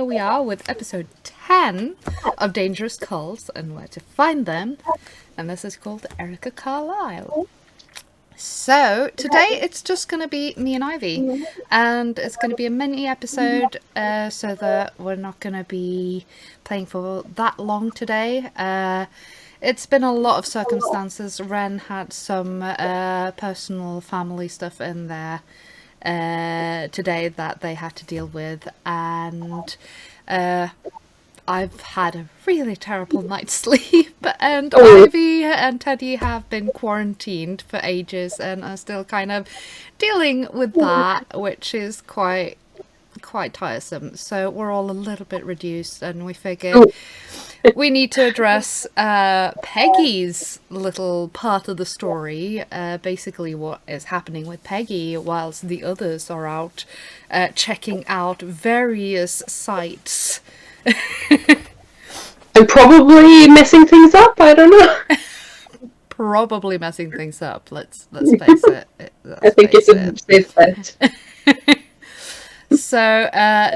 here we are with episode 10 of Dangerous Cults and Where to Find Them. And this is called Erica Carlyle. So, today it's just going to be me and Ivy. And it's going to be a mini episode so that we're not going to be playing for that long today. It's been a lot of circumstances. Ren had some personal family stuff in there today that they had to deal with, and I've had a really terrible night's sleep, and Ivy and Teddy have been quarantined for ages and are still kind of dealing with that, which is quite tiresome. So we're all a little bit reduced, and we figured we need to address Peggy's little part of the story, basically what is happening with Peggy whilst the others are out checking out various sites. And probably messing things up, I don't know. Probably messing things up, let's face it. I think it's a safe bet. So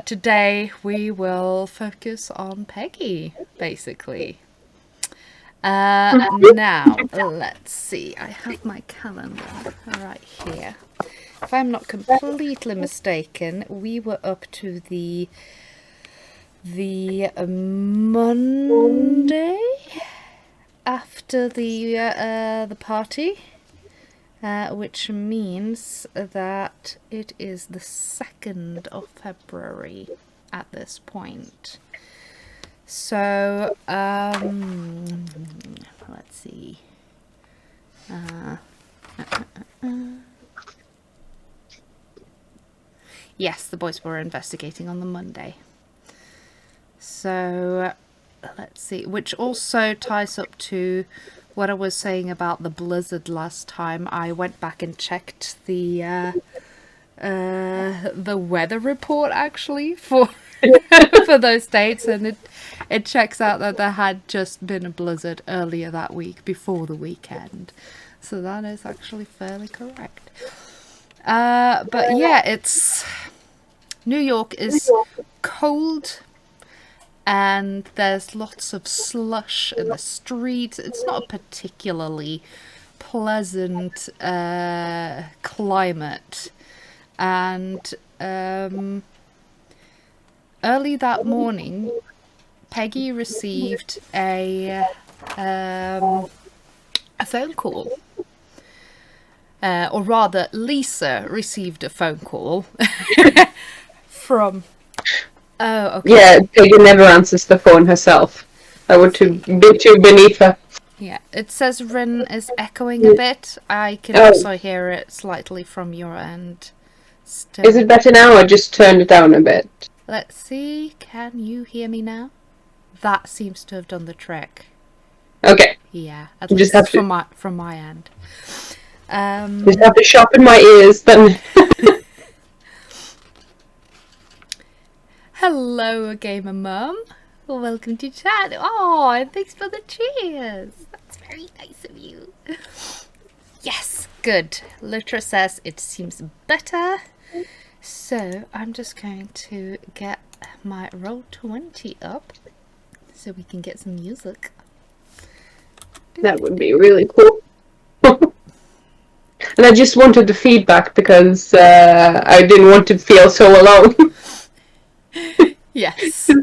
today we will focus on Peggy, basically. Now, let's see. I have my calendar right here. If I'm not completely mistaken, we were up to the Monday after the party. Which means that it is the 2nd of February at this point. So, let's see. Yes, the boys were investigating on the Monday. So, let's see. Which also ties up to what I was saying about the blizzard last time. I went back and checked the weather report actually for for those dates, and it checks out that there had just been a blizzard earlier that week before the weekend. So that is actually fairly correct. But yeah, it's New York is cold. And there's lots of slush in the streets. It's not a particularly pleasant climate. And early that morning, Peggy received a phone call. Or rather, Lisa received a phone call from... Oh, okay. Yeah, Peggy never answers the phone herself. I would be too beneath her. Yeah, it says Rin is echoing a bit. I can also hear it slightly from your end. Still. Is it better now, or just turn it down a bit? Let's see. Can you hear me now? That seems to have done the trick. Okay. Yeah, at least from my end. Just have to sharpen my ears then. Hello, Gamer Mum. Welcome to chat. Oh, and thanks for the cheers. That's very nice of you. Yes, good. Litra says it seems better. So I'm just going to get my Roll20 up so we can get some music. That would be really cool. And I just wanted the feedback because I didn't want to feel so alone. Yes. Two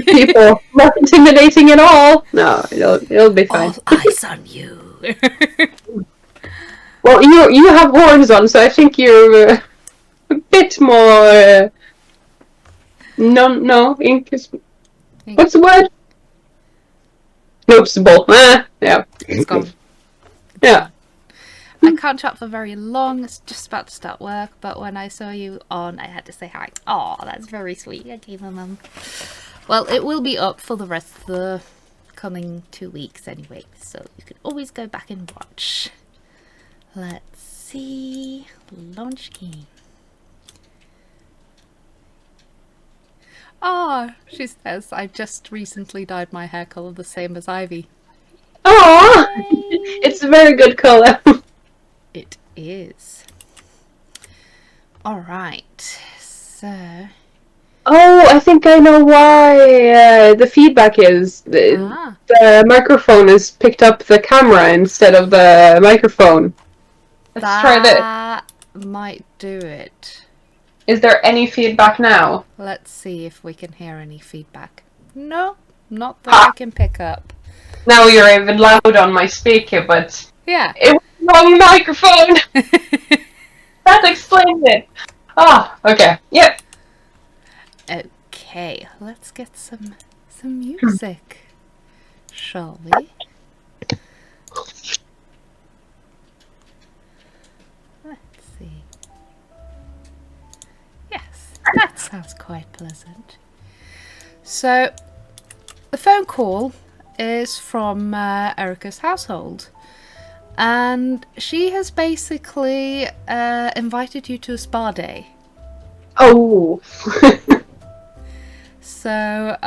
people, not intimidating at all. No, it'll be fine. All eyes on you. Well, you have horns on, so I think you're a bit more. What's the word? Noticeable. Yeah. It's gone. Yeah. I can't chat for very long. It's just about to start work, but when I saw you on, I had to say hi. Oh, that's very sweet. Okay, Mum. Well, it will be up for the rest of the coming 2 weeks anyway, so you can always go back and watch. Let's see. Launch game. Oh, she says, I just recently dyed my hair colour the same as Ivy. Oh, it's a very good colour. It is. Alright, so Oh, I think I know why the feedback is. Ah, The microphone has picked up the camera instead of the microphone. Let's try this. that might do it. Is there any feedback now? Let's see if we can hear any feedback. No, not that I Ha! can pick up. Now you're even loud on my speaker, but Yeah. it was the wrong microphone. That explains it. Ah, okay. Yep. Okay, let's get some music, shall we? Let's see. Yes, that sounds quite pleasant. So, the phone call is from Erica's household, and she has basically invited you to a spa day. Oh. So,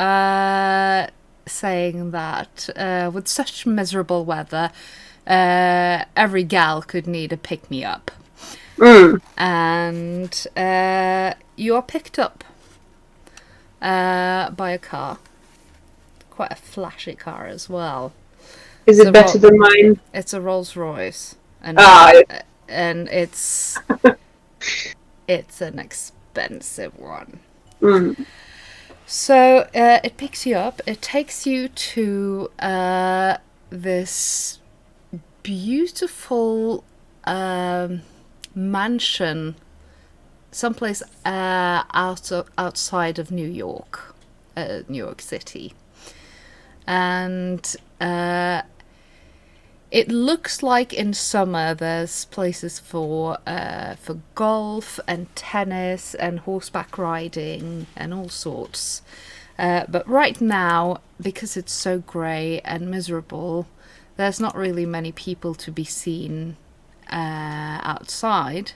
saying that with such miserable weather, every gal could need a pick-me-up. Mm. And you're picked up by a car. Quite a flashy car as well. Is it better than mine? It's a Rolls Royce. And, and it's an expensive one. Mm. So it picks you up. It takes you to this beautiful mansion, someplace outside of New York City, and it looks like in summer there's places for golf and tennis and horseback riding and all sorts. But right now, because it's so grey and miserable, there's not really many people to be seen outside.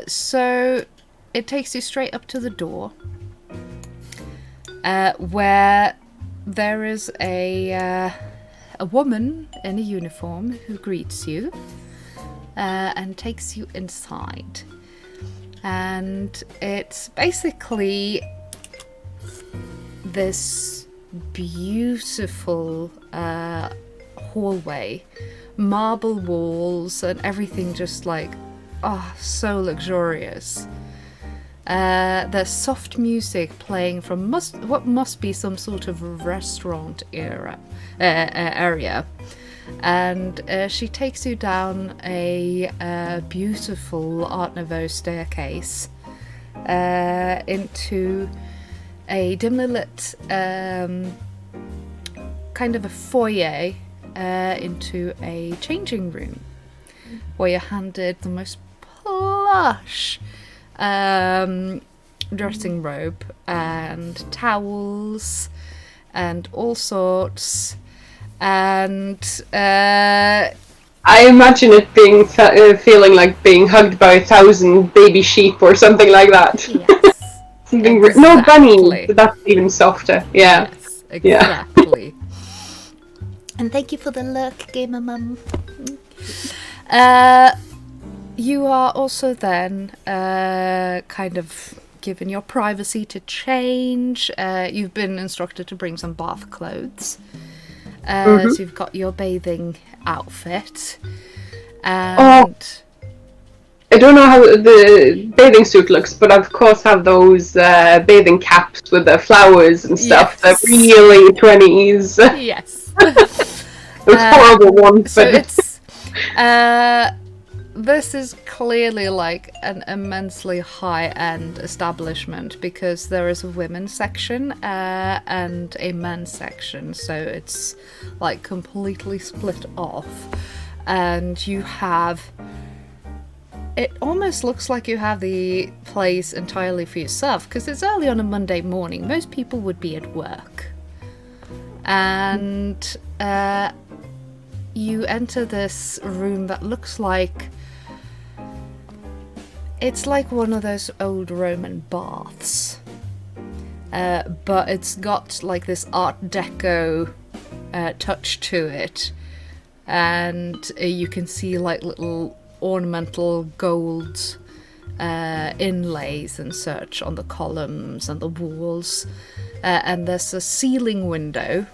So it takes you straight up to the door, where there is a woman in a uniform who greets you and takes you inside. And it's basically this beautiful hallway, marble walls and everything just like, oh, so luxurious. There's soft music playing from what must be some sort of restaurant area, and she takes you down a beautiful Art Nouveau staircase into a dimly lit kind of a foyer into a changing room, where you're handed the most plush dressing robe and towels and all sorts, and I imagine it being feeling like being hugged by 1,000 baby sheep or something like that. yes, Something exactly. no bunny, but that's even softer. Yeah, Yes, exactly. And thank you for the look, gamer mum. You are also then kind of given your privacy to change. You've been instructed to bring some bath clothes. So you've got your bathing outfit. And I don't know how the bathing suit looks, but I of course have those bathing caps with the flowers and stuff. Yes. The really 20s. Yes. Those horrible ones. So But it's this is clearly like an immensely high-end establishment, because there is a women's section and a men's section, so it's like completely split off, and you have, it almost looks like you have the place entirely for yourself, because it's early on a Monday morning. Most people would be at work, and you enter this room that looks like, it's like one of those old Roman baths, but it's got like this Art Deco touch to it, and you can see like little ornamental gold inlays and such on the columns and the walls. And there's a ceiling window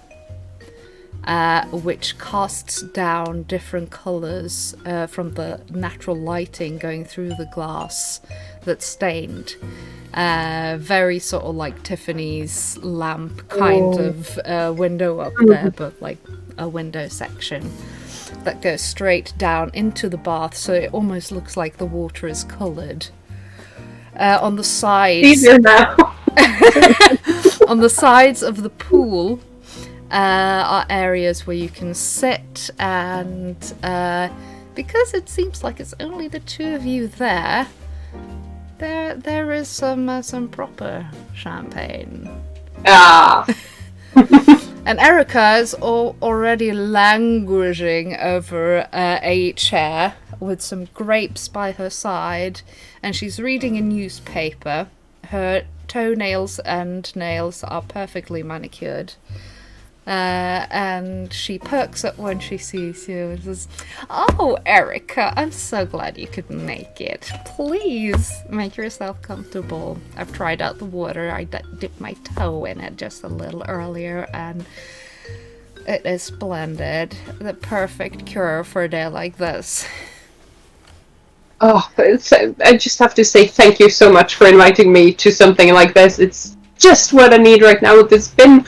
which casts down different colours from the natural lighting going through the glass that's stained. Very sort of like Tiffany's lamp kind of window up there, but like a window section that goes straight down into the bath, so it almost looks like the water is coloured. On the sides, Easier now. on the sides of the pool are areas where you can sit, and because it seems like it's only the two of you there is some proper champagne. Ah. And Erica is already languishing over a chair with some grapes by her side, and she's reading a newspaper. Her toenails and nails are perfectly manicured. And she perks up when she sees you and says, "Oh, Erica, I'm so glad you could make it. Please make yourself comfortable. I've tried out the water. I dipped my toe in it just a little earlier, and it is splendid. The perfect cure for a day like this." Oh, I just have to say thank you so much for inviting me to something like this. It's just what I need right now. It's been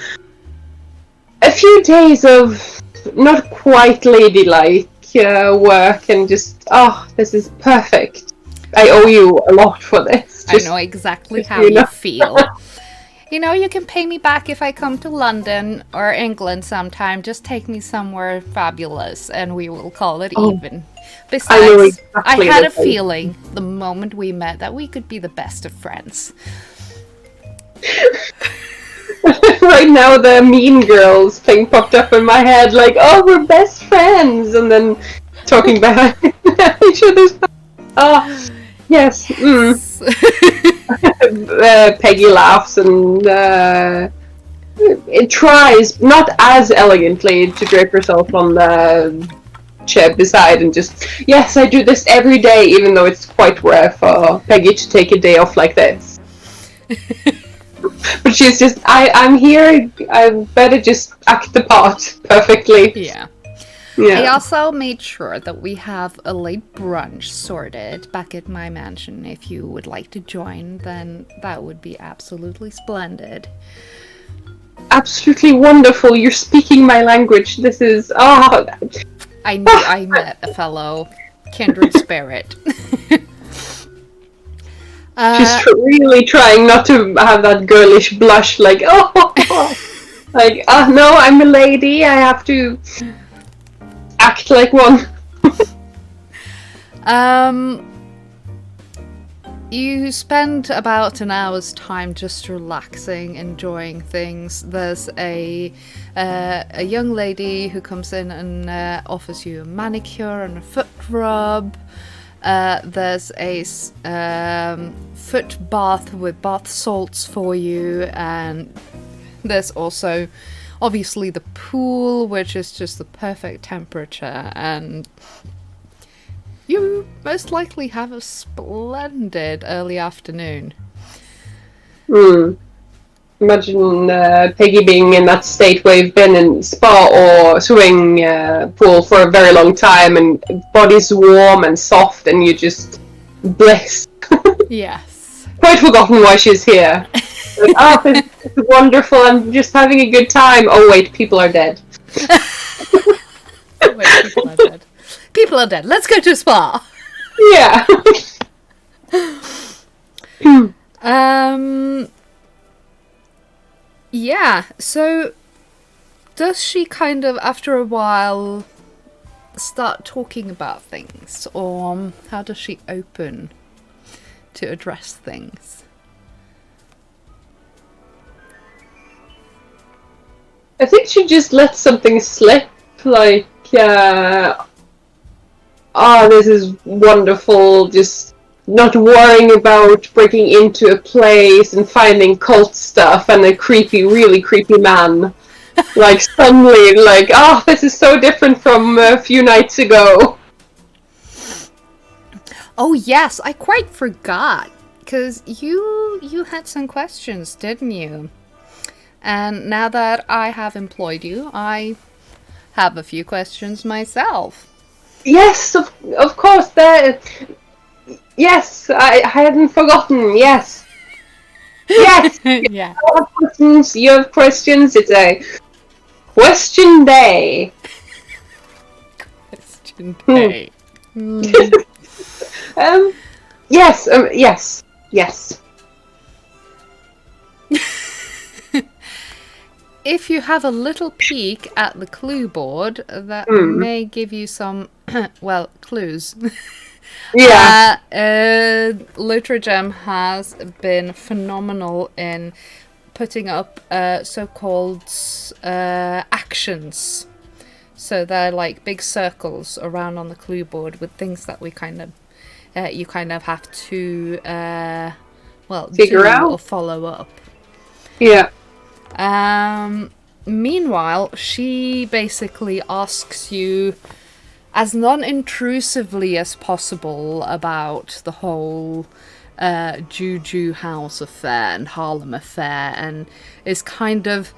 a few days of not quite ladylike work, and just, this is perfect. I owe you a lot for this. I know exactly how you feel. You know, you can pay me back if I come to London or England sometime. Just take me somewhere fabulous and we will call it even. Besides, I had a feeling the moment we met that we could be the best of friends. Right now the Mean Girls thing popped up in my head, like, oh, we're best friends, and then talking behind each other's back. Oh, yes. Peggy laughs and it tries, not as elegantly, to drape herself on the chair beside and just, yes, I do this every day, even though it's quite rare for Peggy to take a day off like this. But she's just, I'm here, I better just act the part perfectly. Yeah. I also made sure that we have a late brunch sorted back at my mansion. If you would like to join, then that would be absolutely splendid. Absolutely wonderful. You're speaking my language. This is, I knew I met a fellow kindred spirit. She's really trying not to have that girlish blush, like, like, no, I'm a lady, I have to act like one. You spend about an hour's time just relaxing, enjoying things. There's a young lady who comes in and offers you a manicure and a foot rub. There's a foot bath with bath salts for you, and there's also obviously the pool, which is just the perfect temperature, and you most likely have a splendid early afternoon. Imagine Peggy being in that state where you've been in spa or swimming pool for a very long time, and body's warm and soft, and you just bliss. Yes. Quite forgotten why she's here. Like, this is wonderful, I'm just having a good time. Oh wait, people are dead. Wait, people are dead. People are dead. Let's go to a spa. Yeah. Yeah, so does she kind of, after a while, start talking about things? Or how does she open to address things? I think she just let something slip, like, this is wonderful, just not worrying about breaking into a place and finding cult stuff and a really creepy man. Like, suddenly, like, this is so different from a few nights ago. Oh yes, I quite forgot. Because you had some questions, didn't you? And now that I have employed you, I have a few questions myself. Yes, of course. Yes, I hadn't forgotten. Yes. Yes! Yeah. You have questions. You have questions. It's a question day. Question day. Yes, yes, yes. If you have a little peek at the clue board, that may give you some, well, clues. Yeah. Literature has been phenomenal in putting up so-called actions. So they're like big circles around on the clue board with things that we kind of, you kind of have to, Figure do out. or follow up. Yeah. Meanwhile, she basically asks you as non-intrusively as possible about the whole Juju House affair and Harlem affair, and is kind of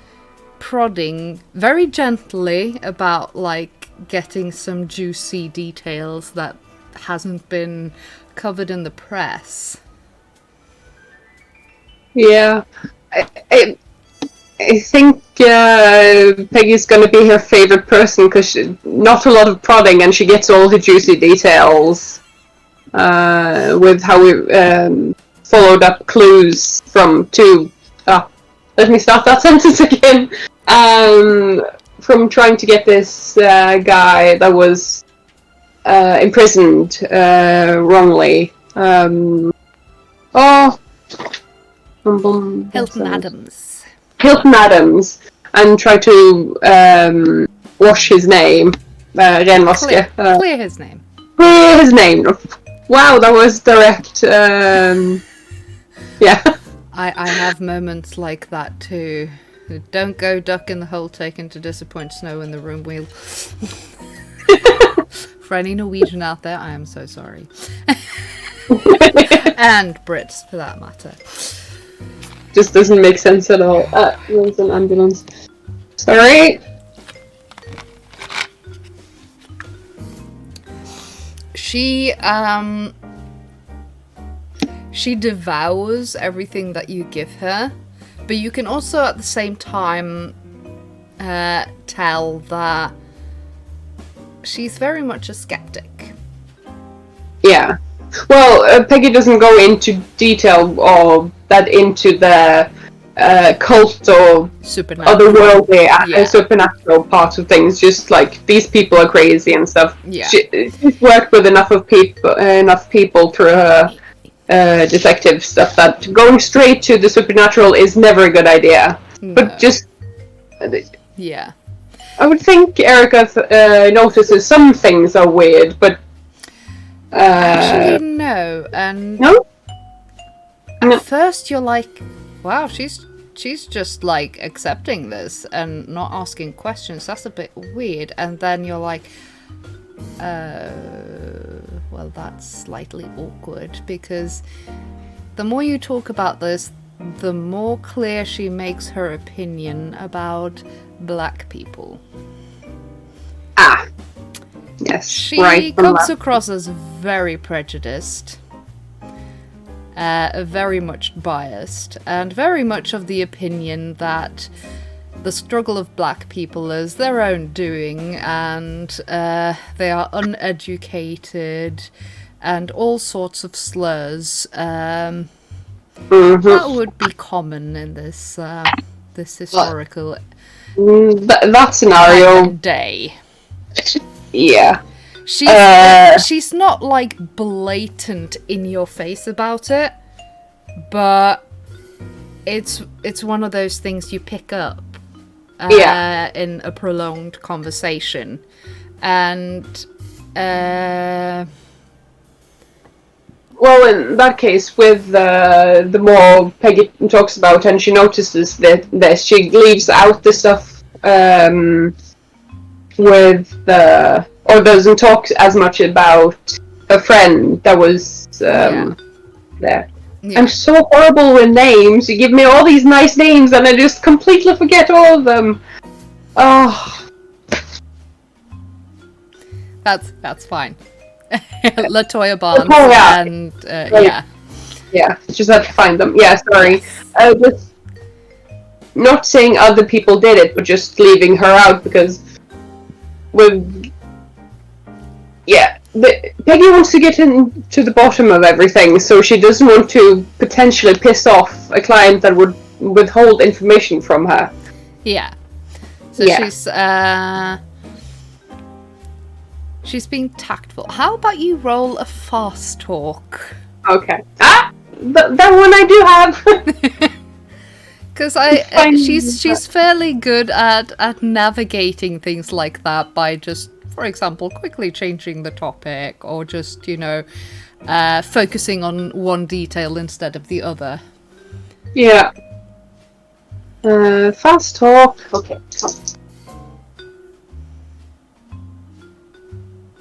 prodding very gently about like getting some juicy details that hasn't been covered in the press. Yeah. I think Peggy's going to be her favorite person because not a lot of prodding and she gets all the juicy details with how we followed up clues from two. Let me start that sentence again. From trying to get this guy that was imprisoned wrongly. Hilton Adams. Hilton Adams, and try to wash his name. Renvaske. Clear his name. Clear his name. Wow, that was direct. Yeah. I have moments like that too. Don't go duck in the hole taken to disappoint snow in the room wheel. For any Norwegian out there, I am so sorry. And Brits, for that matter. Just doesn't make sense at all. There's an ambulance. Sorry. She devours everything that you give her, but you can also at the same time tell that she's very much a skeptic. Yeah. Well, Peggy doesn't go into detail or that into the cult or otherworldly, supernatural parts of things. Just like these people are crazy and stuff. Yeah. She's worked with enough people through her detective stuff that going straight to the supernatural is never a good idea. No. But just yeah, I would think Erica notices some things are weird, but actually no. And no. At first you're like, wow, she's just like accepting this and not asking questions. That's a bit weird. And then you're like, well, that's slightly awkward, because the more you talk about this, the more clear she makes her opinion about black people. Yes. She comes across as very prejudiced, very much biased, and very much of the opinion that the struggle of black people is their own doing, and they are uneducated, and all sorts of slurs. That would be common in this historical that scenario day. Yeah. She's not like blatant in your face about it, but it's one of those things you pick up in a prolonged conversation. And well, in that case, with the more Peggy talks about and she notices that she leaves out the stuff with or doesn't talk as much about a friend that was there. Yeah. I'm so horrible with names. You give me all these nice names and I just completely forget all of them. Oh. That's fine. Latoya Barnes and right. Yeah, just have to find them. Yeah, sorry. Yes. Just not saying other people did it, but just leaving her out because Peggy wants to get into the bottom of everything, so she doesn't want to potentially piss off a client that would withhold information from her. Yeah. So she's being tactful. How about you roll a fast talk? Okay. That one I do have. Because she's fairly good at navigating things like that by just, for example, quickly changing the topic or just, focusing on one detail instead of the other. Yeah. Fast talk. Okay.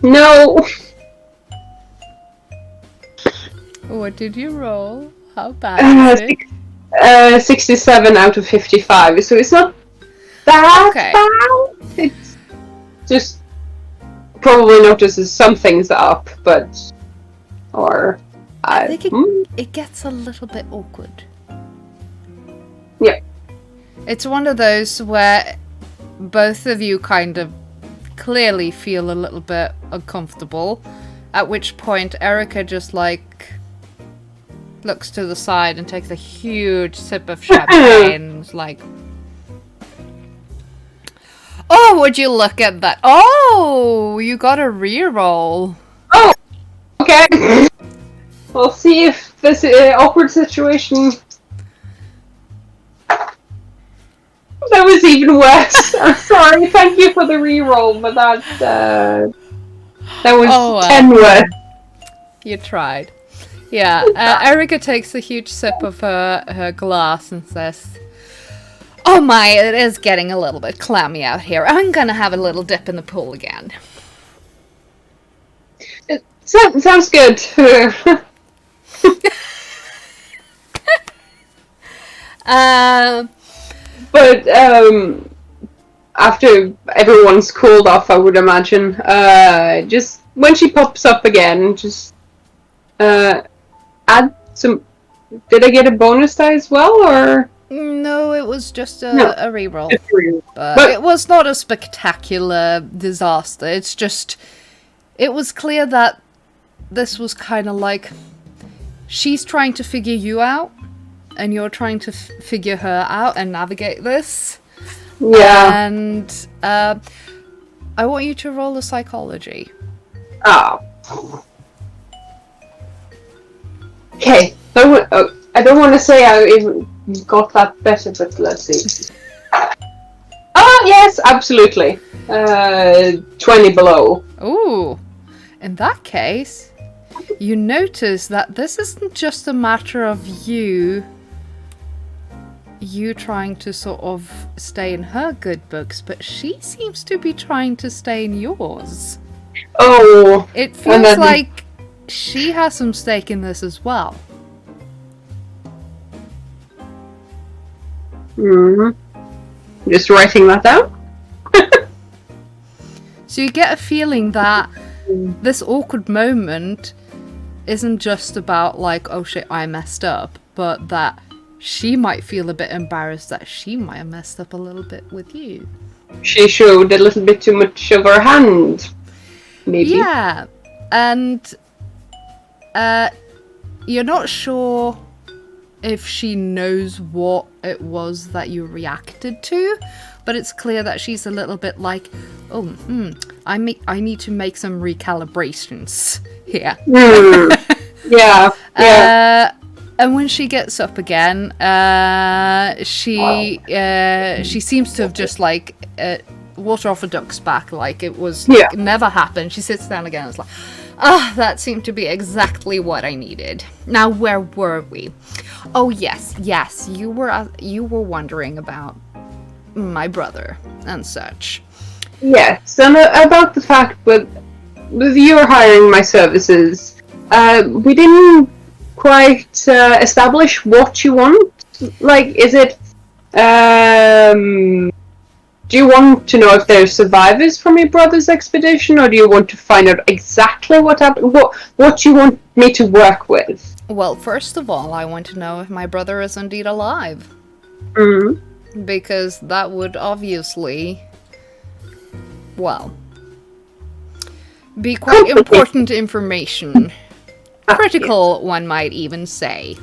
No. What did you roll? How bad is it? 67 out of 55. So it's not that bad. It's just probably notices some things up, but I think it gets a little bit awkward. Yeah. It's one of those where both of you kind of clearly feel a little bit uncomfortable, at which point Erica just looks to the side and takes a huge sip of champagne. Like, oh, would you look at that? Oh, you got a reroll. Oh, okay. We'll see if this awkward situation... That was even worse. I'm sorry. Thank you for the reroll, but that was 10 worse. You tried. Yeah, Erica takes a huge sip of her glass and says, "Oh my, it is getting a little bit clammy out here. I'm gonna have a little dip in the pool again." It sounds good. But after everyone's cooled off, I would imagine, just when she pops up again, just add some... Did I get a bonus die as well, or...? No, it was just a reroll. But it was not a spectacular disaster. It's just... It was clear that this was kind of like... She's trying to figure you out, and you're trying to figure her out and navigate this. Yeah. And I want you to roll a psychology. Oh. Okay. I don't want to say I even got that better, but let's see. Oh, yes, absolutely. 20 below. Ooh. In that case, you notice that this isn't just a matter of you trying to sort of stay in her good books, but she seems to be trying to stay in yours. Oh. It feels like she has some stake in this as well. Mm-hmm. Just writing that down. So you get a feeling that this awkward moment isn't just about like, oh shit, I messed up, but that she might feel a bit embarrassed that she might have messed up a little bit with you. She showed a little bit too much of her hand, maybe. Yeah, and you're not sure if she knows what it was that you reacted to, but it's clear that she's a little bit like, I need to make some recalibrations here. Yeah. And when she gets up again, she seems to have just like water off a duck's back, like it was never happened. She sits down again and is like, that seemed to be exactly what I needed. Now, where were we? Oh, yes, you were wondering about my brother and such. Yes, and about the fact with with your hiring my services, we didn't quite establish what you want. Like, is it, do you want to know if there's survivors from your brother's expedition, or do you want to find out exactly what happened? What you want me to work with? Well, first of all, I want to know if my brother is indeed alive. Mm-hmm. Because that would obviously, well, be quite important information. Critical, yes. One might even say,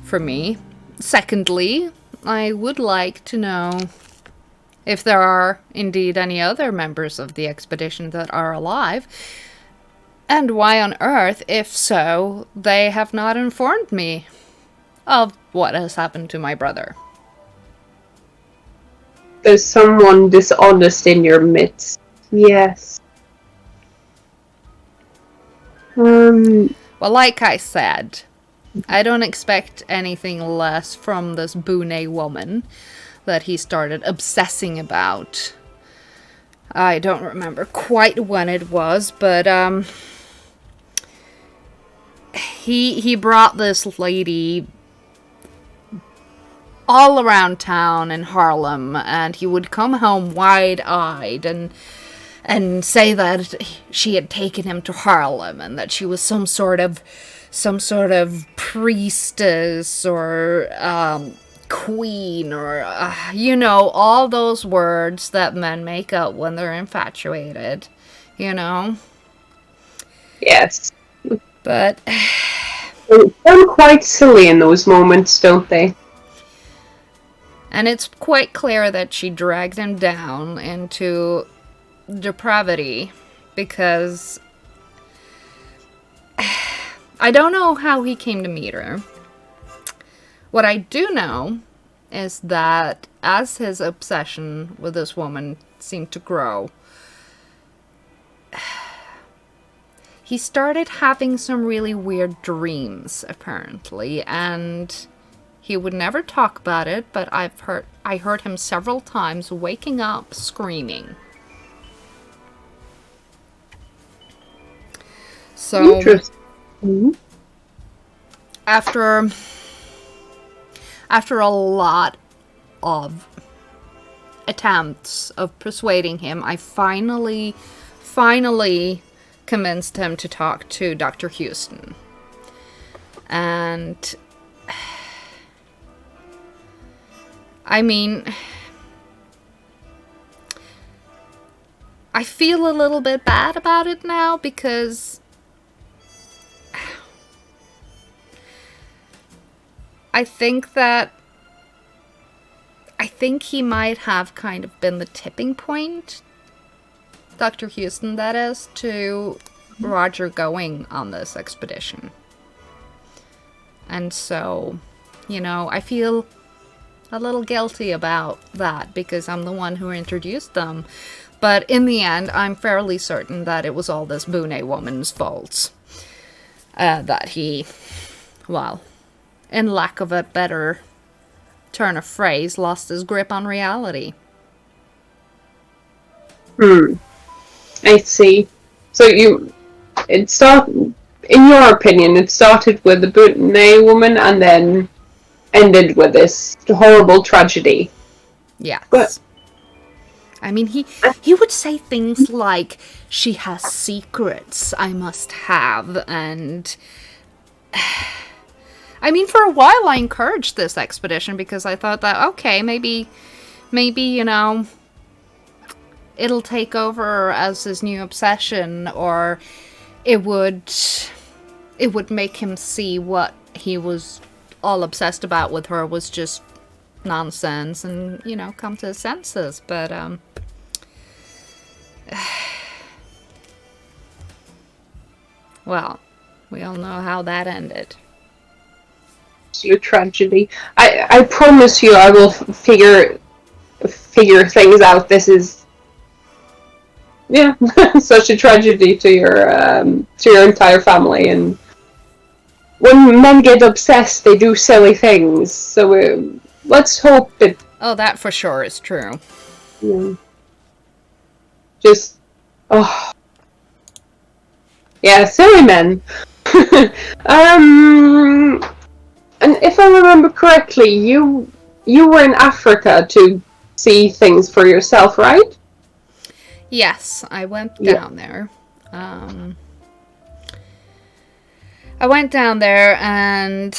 for me. Secondly, I would like to know if there are indeed any other members of the expedition that are alive, and why on earth, if so, they have not informed me of what has happened to my brother. There's someone dishonest in your midst. Yes. Well, like I said, I don't expect anything less from this Boone woman that he started obsessing about. I don't remember quite when it was, but he brought this lady all around town in Harlem, and he would come home wide-eyed and say that she had taken him to Harlem and that she was some sort of priestess or queen or all those words that men make up when they're infatuated, Yes. But they're quite silly in those moments, don't they? And it's quite clear that she dragged him down into depravity, because I don't know how he came to meet her. What I do know is that as his obsession with this woman seemed to grow, he started having some really weird dreams, apparently, and he would never talk about it, but I heard him several times waking up screaming. So, interesting. After a lot of attempts of persuading him, I finally convinced him to talk to Dr. Houston. And I mean, I feel a little bit bad about it now, because I think he might have kind of been the tipping point, Dr. Houston, that is, to Roger going on this expedition. And so, I feel a little guilty about that, because I'm the one who introduced them. But in the end, I'm fairly certain that it was all this Boone woman's fault. That he, well, in lack of a better turn of phrase, lost his grip on reality. I see. So in your opinion, it started with the Boone woman and then ended with this horrible tragedy. Yes. But I mean, he would say things like, "She has secrets I must have," and I mean, for a while I encouraged this expedition, because I thought that, okay, maybe, it'll take over as his new obsession, or it would make him see what he was all obsessed about with her was just nonsense, and, come to his senses. But, well, we all know how that ended. Your tragedy. I promise you, I will figure things out. This is, such a tragedy to your entire family, and when men get obsessed, they do silly things. So let's hope that. Oh, that for sure is true. Yeah. Just, oh. Yeah, silly men. um, and if I remember correctly, you were in Africa to see things for yourself, right? Yes, I went Yeah. down there. Um, I went down there and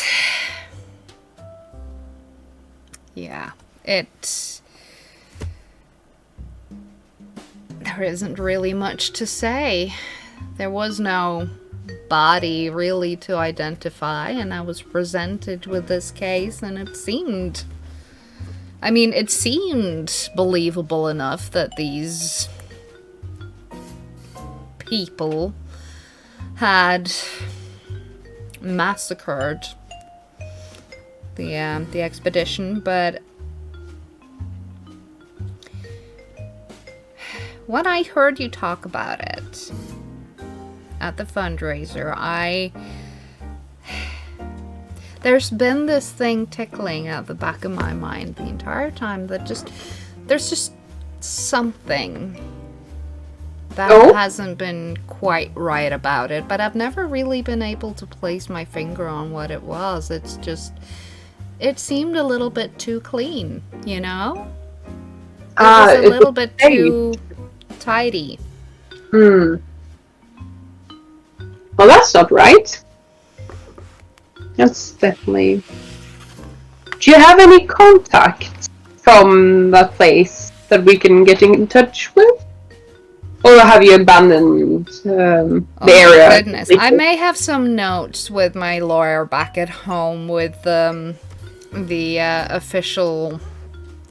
yeah, it. There isn't really much to say. There was no body really to identify, and I was presented with this case, and it seemed. I mean, it seemed believable enough that these people had massacred the expedition, but when I heard you talk about it at the fundraiser, there's been this thing tickling at the back of my mind the entire time that there's just something that Oh, hasn't been quite right about it, but I've never really been able to place my finger on what it was. It's just, it seemed a little bit too clean, you know? It was a it was little bit safe. too tidy. Hmm. Well, that's not right. That's definitely. Do you have any contact from that place that we can get in touch with? Or have you abandoned Oh the my area goodness. I completely? may have some notes with my lawyer back at home with the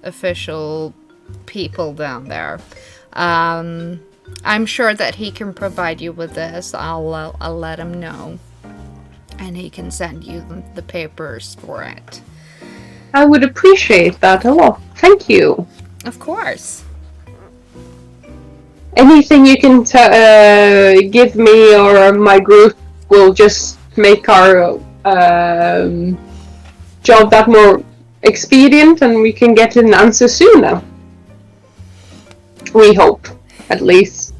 official people down there. Um, I'm sure that he can provide you with this. I'll let him know, and he can send you the papers for it. I would appreciate that a lot. Thank you. Of course. Anything you can give me or my group will just make our job that more expedient and we can get an answer sooner. We hope, at least.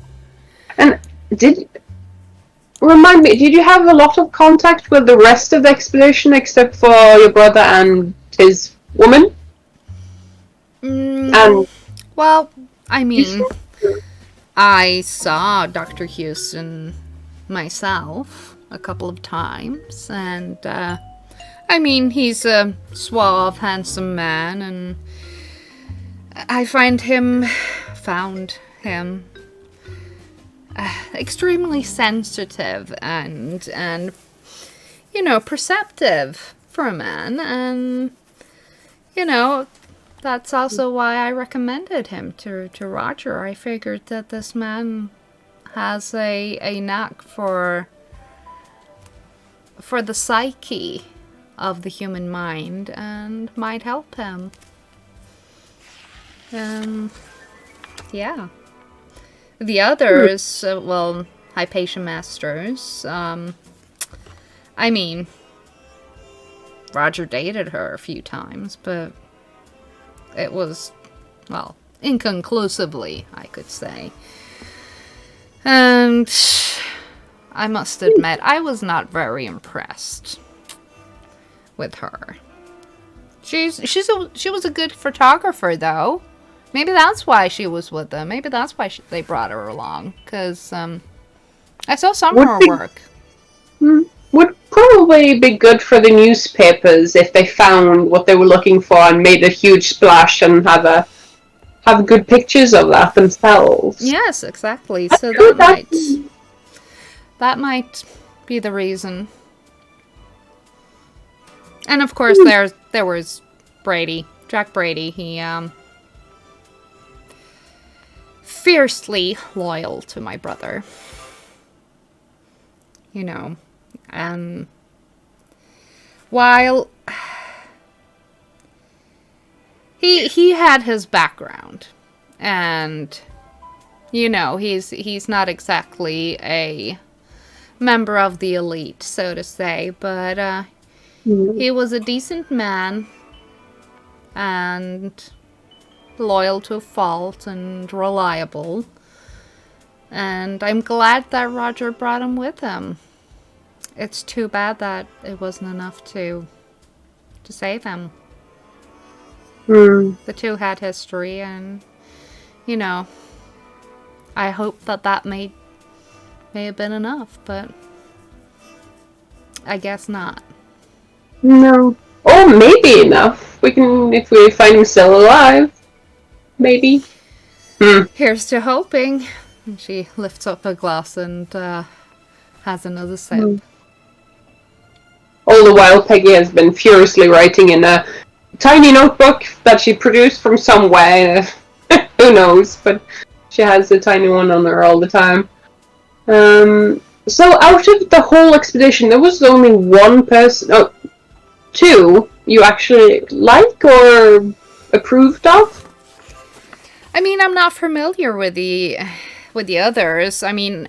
And did remind me, did you have a lot of contact with the rest of the expedition except for your brother and his woman? Mm, And well, I you mean, said I saw Dr. Houston myself a couple of times, and I mean, he's a suave, handsome man, and I found him extremely sensitive and perceptive for a man, and you know that's also why I recommended him to Roger. I figured that this man has a knack for the psyche of the human mind and might help him. Um, yeah. The others, well, Hypatia Masters. I mean, Roger dated her a few times, but it was, well, inconclusively, I could say. And I must admit, I was not very impressed with her. She was a good photographer, though. Maybe that's why she was with them. Maybe that's why they brought her along. Because I saw some of would her be work. would probably be good for the newspapers if they found what they were looking for and made a huge splash and have good pictures of that themselves. Yes, exactly. That's So good. that might be the reason. And of course, there was Brady, Jack Brady. He fiercely loyal to my brother. You know, and while he had his background, and he's not exactly a member of the elite, so to say, but he was a decent man and loyal to a fault and reliable. And I'm glad that Roger brought him with him. It's too bad that it wasn't enough to save him. Hmm. The two had history, and you know, I hope that may have been enough, but I guess not. No. Or maybe enough. We can, if we find him still alive. Maybe. Here's to hoping. And she lifts up a glass and has another sip. All the while, Peggy has been furiously writing in a tiny notebook that she produced from somewhere. Who knows? But she has a tiny one on her all the time. So out of the whole expedition, there was only one person, two you actually like or approved of? I mean, I'm not familiar with the others. I mean,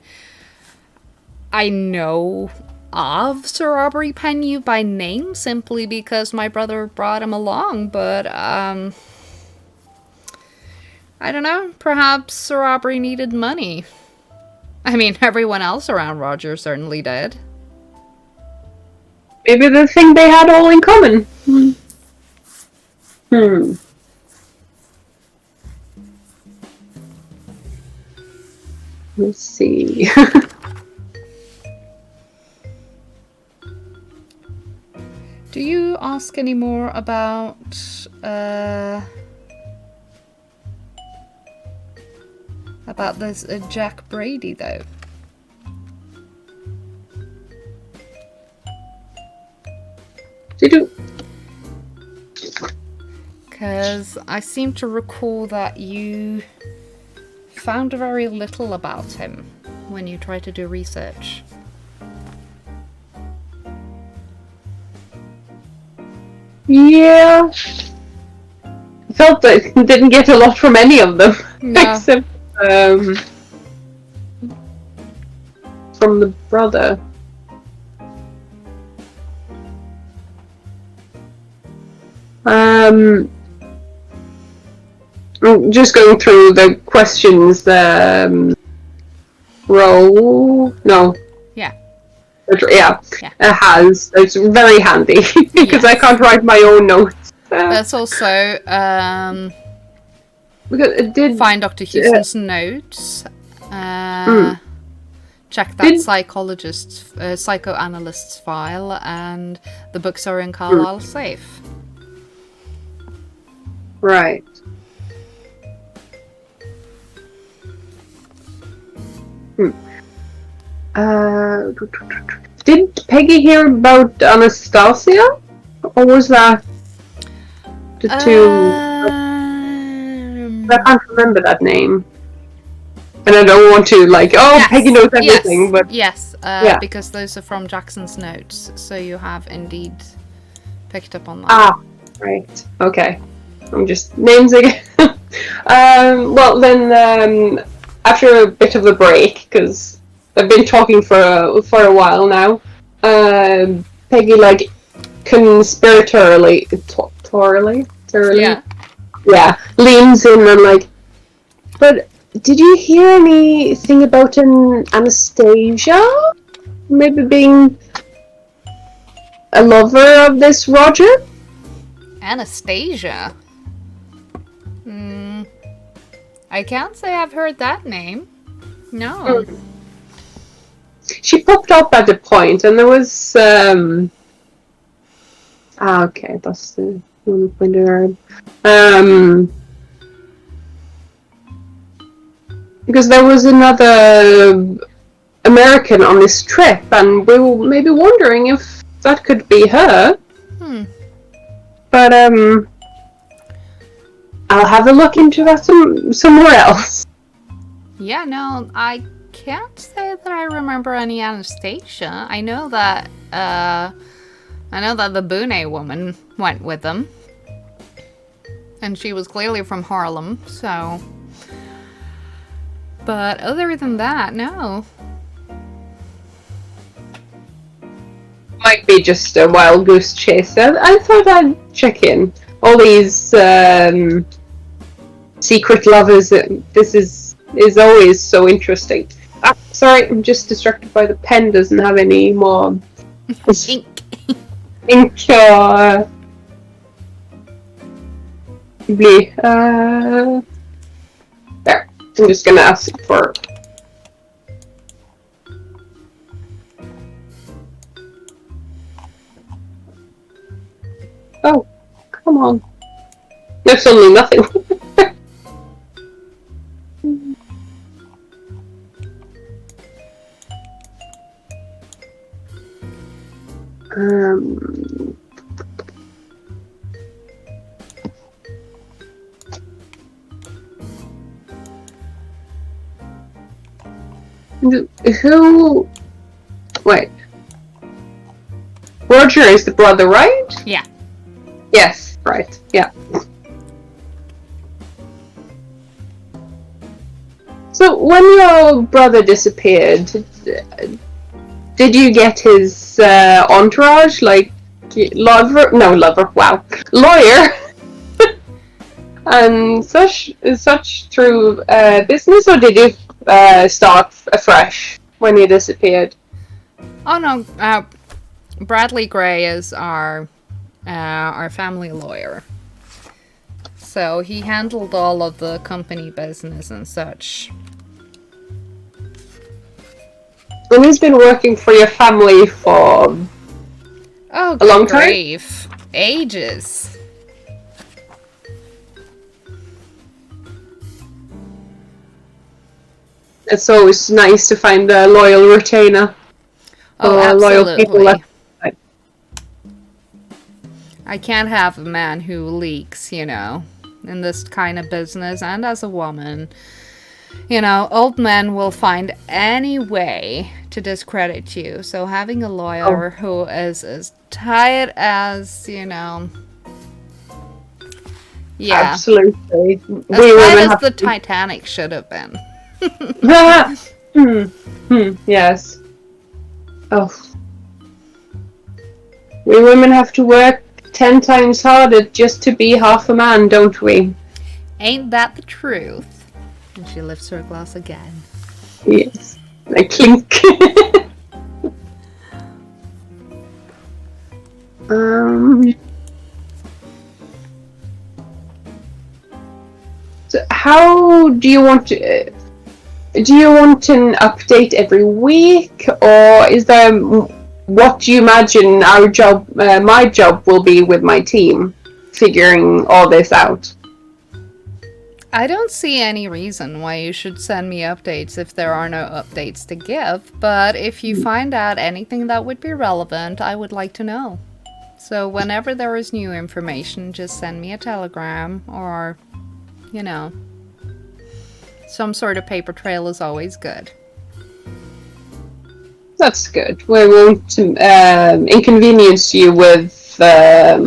I know of Sir Aubrey Penhew by name simply because my brother brought him along, but I don't know. Perhaps Sir Aubrey needed money. I mean, everyone else around Roger certainly did. Maybe the thing they had all in common. Let's see. Do you ask any more about this Jack Brady, though? Did you? Because I seem to recall that you found very little about him when you tried to do research. Yeah. I felt that I didn't get a lot from any of them. No. Except from the brother. I'm just going through the questions. Roll. No. Yeah. Yeah. It has. It's very handy because I can't write my own notes. That's also because it did find Dr. Houston's notes. Check that psychoanalyst's file, and the books are in Carlyle's safe. Right. Did Peggy hear about Anastasia? Or was that the two? I can't remember that name. And I don't want to, Peggy knows everything, but... Yes, because those are from Jackson's notes, so you have indeed picked up on that. Ah, right. Okay. I'm just... Names again. Well, then, after a bit of a break, because I've been talking for a while now, Peggy, conspiratorially... Yeah, leans in and, but... Did you hear anything about an Anastasia? Maybe being a lover of this Roger? Anastasia? I can't say I've heard that name. No. She popped up at a point, and there was... okay, that's the one pointer. Because there was another American on this trip, and we were maybe wondering if that could be her. But I'll have a look into that somewhere else. Yeah, no, I can't say that I remember any Anastasia. I know that the Boone woman went with them, and she was clearly from Harlem, so. But other than that, no. Might be just a wild goose chase. I thought I'd check in. All these secret lovers. This is is always so interesting. Ah, sorry, I'm just distracted by the pen doesn't have any more Ink. ink or blue. There. I'm just gonna ask for. Oh, come on. There's only nothing. um. Who? Wait. Roger is the brother, right? Yeah. Yes, right. Yeah. So when your brother disappeared, did you get his entourage, like lover? No, lover. Wow, lawyer, and such through business, or did you start afresh when he disappeared? Oh no, Bradley Gray is our family lawyer. So he handled all of the company business and such. And he's been working for your family for Oh, a long good time. grief. Ages. It's always nice to find a loyal retainer. Oh, Or loyal people. absolutely. I can't have a man who leaks, you know, in this kind of business. And as a woman, you know, old men will find any way to discredit you. So having a lawyer who is as tight as, you know, yeah, Absolutely. as tight as the Titanic should have been. Yes. Oh. We women have to work 10 times harder just to be half a man, don't we? Ain't that the truth? And she lifts her glass again. Yes. I clink. So how do you want to? Do you want an update every week, or is there what do you imagine our job, my job, will be with my team, figuring all this out? I don't see any reason why you should send me updates if there are no updates to give, but if you find out anything that would be relevant, I would like to know. So whenever there is new information, just send me a telegram or, you know, some sort of paper trail is always good. That's good. We won't inconvenience you with air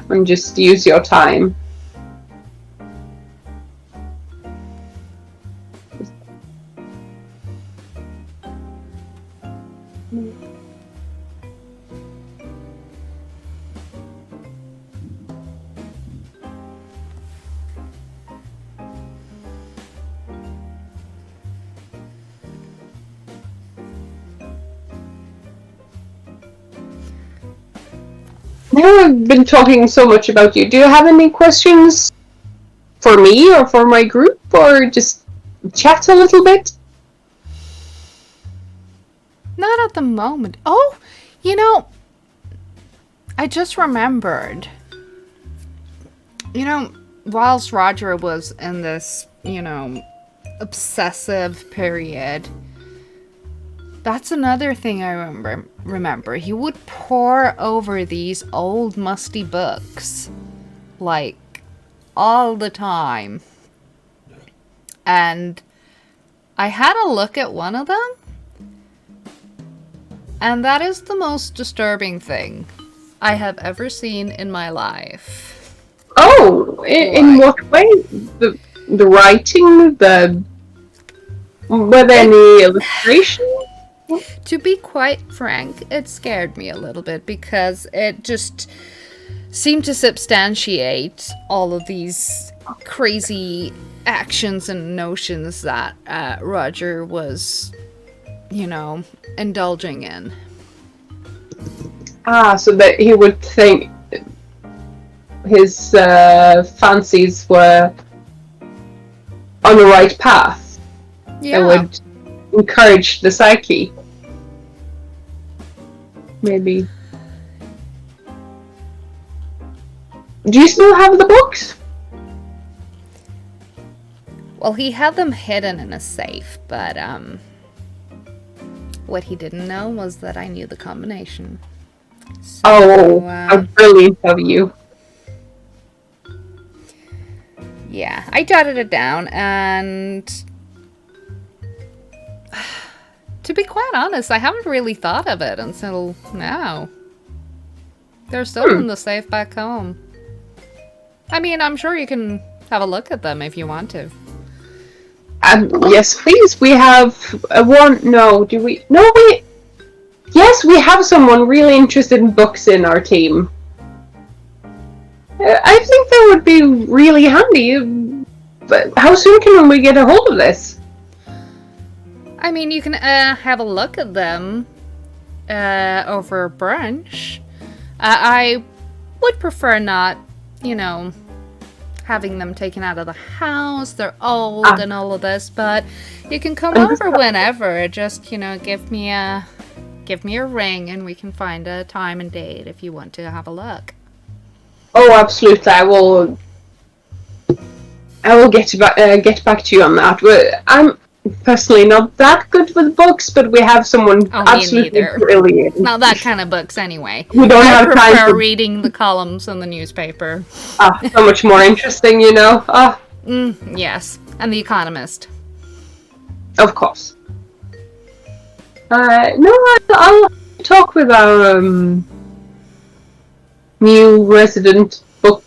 and just use your time. Now I've been talking so much about you. Do you have any questions for me or for my group, or just chat a little bit? Not at the moment. Oh, you know, I just remembered. You know, whilst Roger was in this, you know, obsessive period, that's another thing I remember. He would pore over these old musty books, like, all the time. And I had a look at one of them, and that is the most disturbing thing I have ever seen in my life. Oh, in what way? The writing, were there any illustrations? To be quite frank, it scared me a little bit because it just seem to substantiate all of these crazy actions and notions that Roger was, indulging in. So that he would think his fancies were on the right path. Yeah. It would encourage the psyche. Maybe. Do you still have the books? Well, he had them hidden in a safe, but what he didn't know was that I knew the combination. So, how brilliant of you. Yeah, I jotted it down, and to be quite honest, I haven't really thought of it until now. They're still in the safe back home. I mean, I'm sure you can have a look at them if you want to. Yes, please. We have one. No, do we? No, we. Yes, we have someone really interested in books in our team. I think that would be really handy. But how soon can we get a hold of this? I mean, you can have a look at them over brunch. I would prefer not, having them taken out of the house. They're old and all of this, but you can come over whenever. Just, give me a ring and we can find a time and date if you want to have a look. Oh, absolutely. I will get back to you on that. I'm personally not that good with books, but we have someone absolutely brilliant. Not that kind of books, anyway. We don't have time. I prefer reading the columns in the newspaper. So much more interesting, Yes, and The Economist. Of course. I'll talk with our new resident book.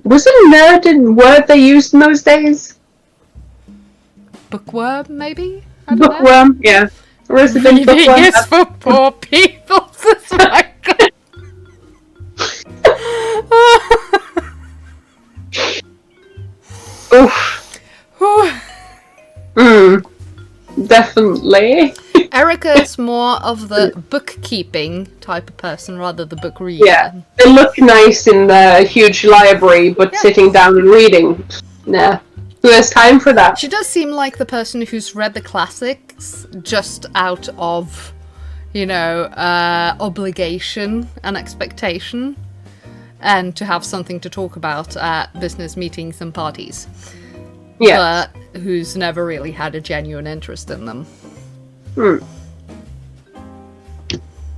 Was it a narrative word they used in those days? Bookworm, maybe? Bookworm, yeah. Resident bookworm. Yes, for poor people. Oof. Definitely. Erica is more of the bookkeeping type of person rather than the book reading. Yeah, they look nice in the huge library, but sitting down and reading, nah. Who has time for that? She does seem like the person who's read the classics just out of, obligation and expectation, and to have something to talk about at business meetings and parties. Yeah. But who's never really had a genuine interest in them.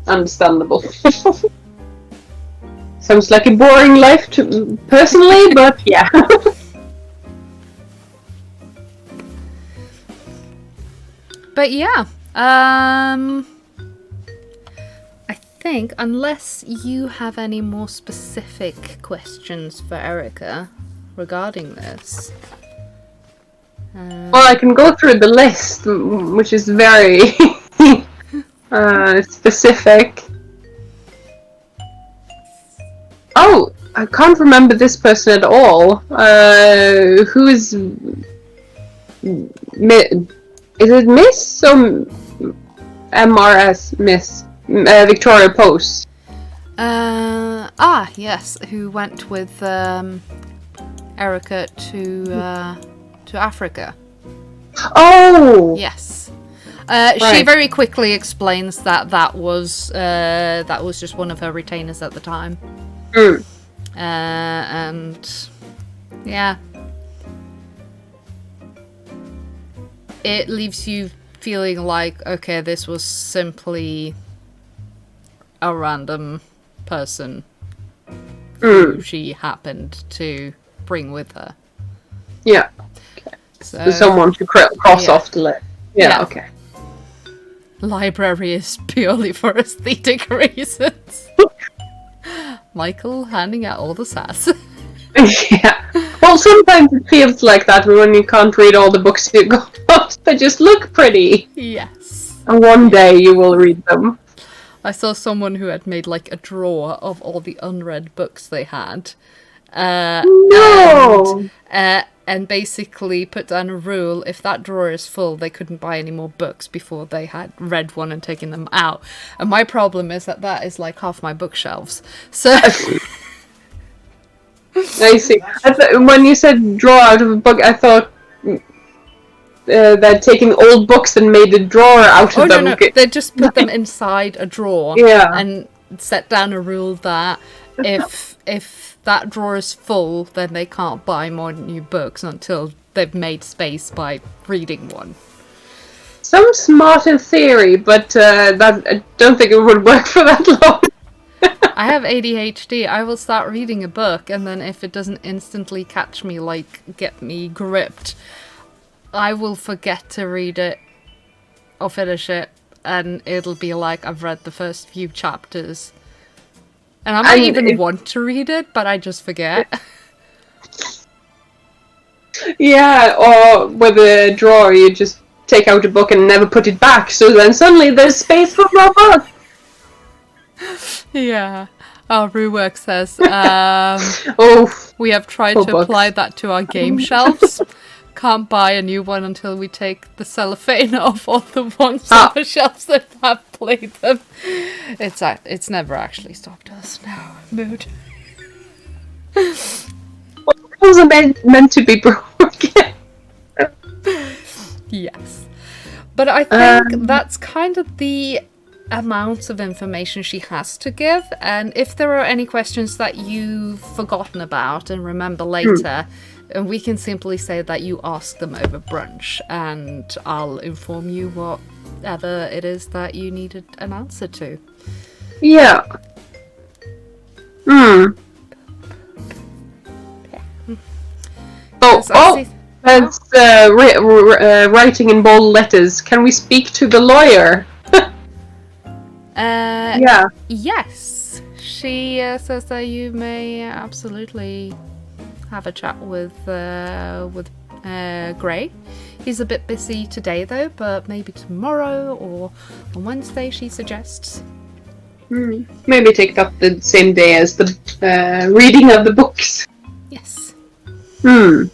Understandable. Sounds like a boring life personally, but yeah. But yeah, I think, unless you have any more specific questions for Erica regarding this. Well, I can go through the list, which is very specific. Oh, I can't remember this person at all. Who is... Is it Miss or MRS? Miss Victoria Post. Yes, who went with Erica to Africa. Oh! Yes. Right. She very quickly explains that was just one of her retainers at the time. And yeah. It leaves you feeling like, okay, this was simply a random person who she happened to bring with her. Yeah. Okay. So someone to cross off the list. Yeah, okay. Library is purely for aesthetic reasons. Michael handing out all the sass. Yeah. Well, sometimes it feels like that when you can't read all the books you got. They just look pretty. Yes. And one day you will read them. I saw someone who had made like a drawer of all the unread books they had. No! And basically put down a rule: if that drawer is full, they couldn't buy any more books before they had read one and taken them out. And my problem is that is like half my bookshelves. So I see. When you said draw out of a book, I thought that taking old books and made a drawer out of them. no, they just put them inside a drawer. Yeah. And set down a rule that if that drawer is full, then they can't buy more new books until they've made space by reading one. Some smart in theory, but that I don't think it would work for that long. I have ADHD. I will start reading a book, and then if it doesn't instantly catch me, like get me gripped, I will forget to read it or finish it, and it'll be like I've read the first few chapters. And I might even want to read it, but I just forget. Yeah, or with a drawer, you just take out a book and never put it back, so then suddenly there's space for more books. Yeah. Oh, Ruwork says, we have tried to apply that to our game shelves. Can't buy a new one until we take the cellophane off all the ones on the shelves that have played them. It's never actually stopped us. No, mood. Well, those are meant to be broken. Yes. But I think that's kind of the amount of information she has to give, and if there are any questions that you've forgotten about and remember later, we can simply say that you asked them over brunch, and I'll inform you whatever it is that you needed an answer to. Yeah. That's writing in bold letters. Can we speak to the lawyer? Yeah. Yes. She says that you may absolutely have a chat with Gray. He's a bit busy today though, but maybe tomorrow or on Wednesday, she suggests. Maybe take up the same day as the reading of the books. Yes. I'll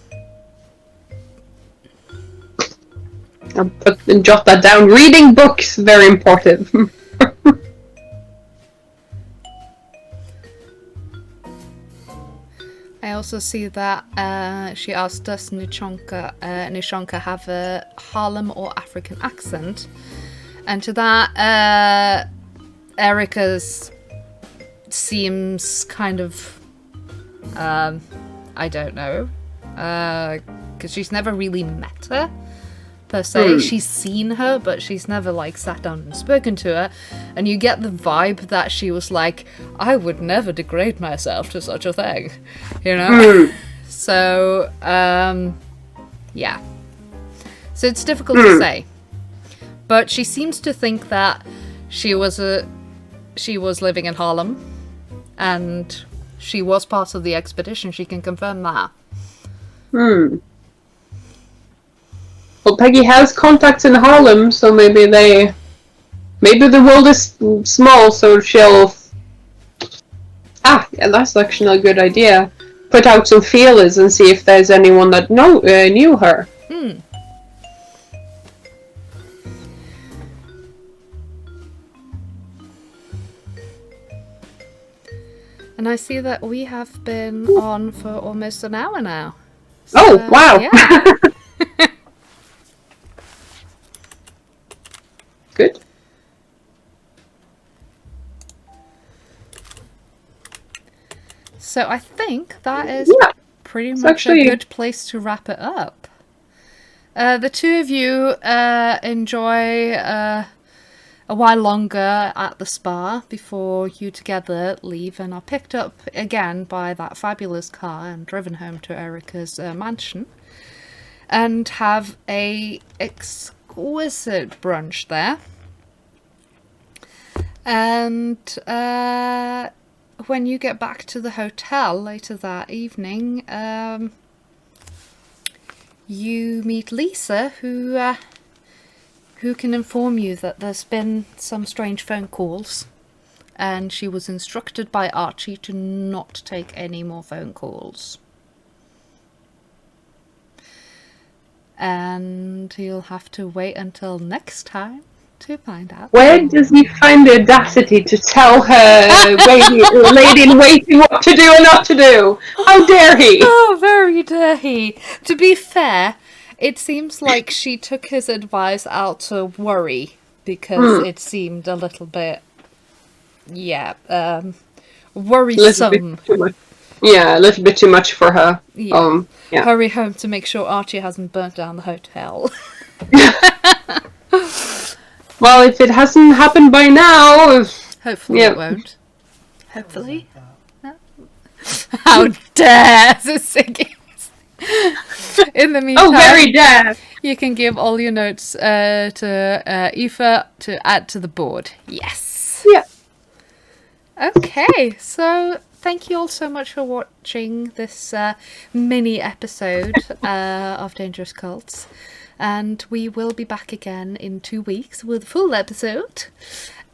jot that down. Reading books, very important. I also see that she asked, does Nishonka have a Harlem or African accent? And to that, Erica's seems kind of, I don't know, because she's never really met her, per se. She's seen her, but she's never, like, sat down and spoken to her. And you get the vibe that she was like, I would never degrade myself to such a thing, you know? So, yeah. So it's difficult to say. But she seems to think that she was living in Harlem, and she was part of the expedition. She can confirm that. Well, Peggy has contacts in Harlem, so maybe the world is small, so she'll... yeah, that's actually a good idea. Put out some feelers and see if there's anyone that knew her. And I see that we have been on for almost an hour now. So, oh, wow! Yeah. Good. So I think that is pretty much a good place to wrap it up. The two of you enjoy a while longer at the spa before you together leave and are picked up again by that fabulous car and driven home to Erica's mansion, and have a exquisite brunch there. And when you get back to the hotel later that evening, you meet Lisa, who can inform you that there's been some strange phone calls and she was instructed by Archie to not take any more phone calls. And you'll have to wait until next time to find out. Where does he find the audacity to tell her lady in waiting what to do and not to do? How dare he? Oh, very dare he. To be fair, it seems like she took his advice out of worry, because it seemed a little bit, worrisome. A little bit too much for her. Yeah. Hurry home to make sure Archie hasn't burnt down the hotel. Well, if it hasn't happened by now... Hopefully it won't. Hopefully. No. How dare Siggy. In the meantime, very dare. You can give all your notes to Aoife to add to the board. Yes. Yeah. Okay, so thank you all so much for watching this mini episode of Dangerous Cults. And we will be back again in 2 weeks with a full episode.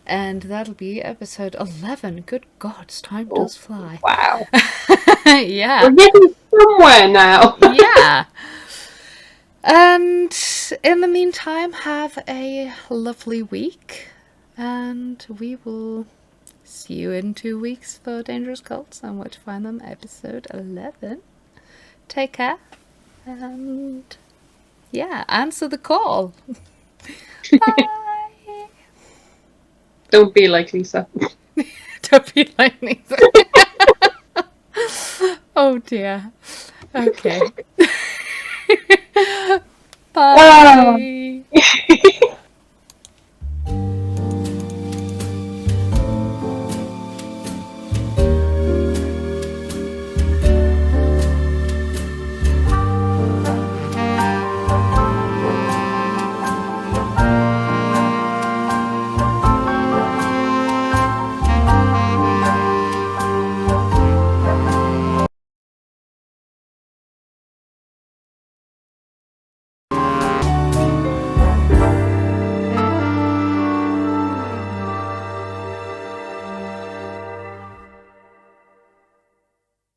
And that'll be episode 11. Good God, time does fly. Wow. Yeah. We're getting somewhere now. Yeah. And in the meantime, have a lovely week. And we will see you in 2 weeks for Dangerous Cults and Where to Find Them, episode 11. Take care. And yeah, answer the call. Bye. Don't be like Lisa. Don't be like Lisa. Oh dear. Okay. Bye.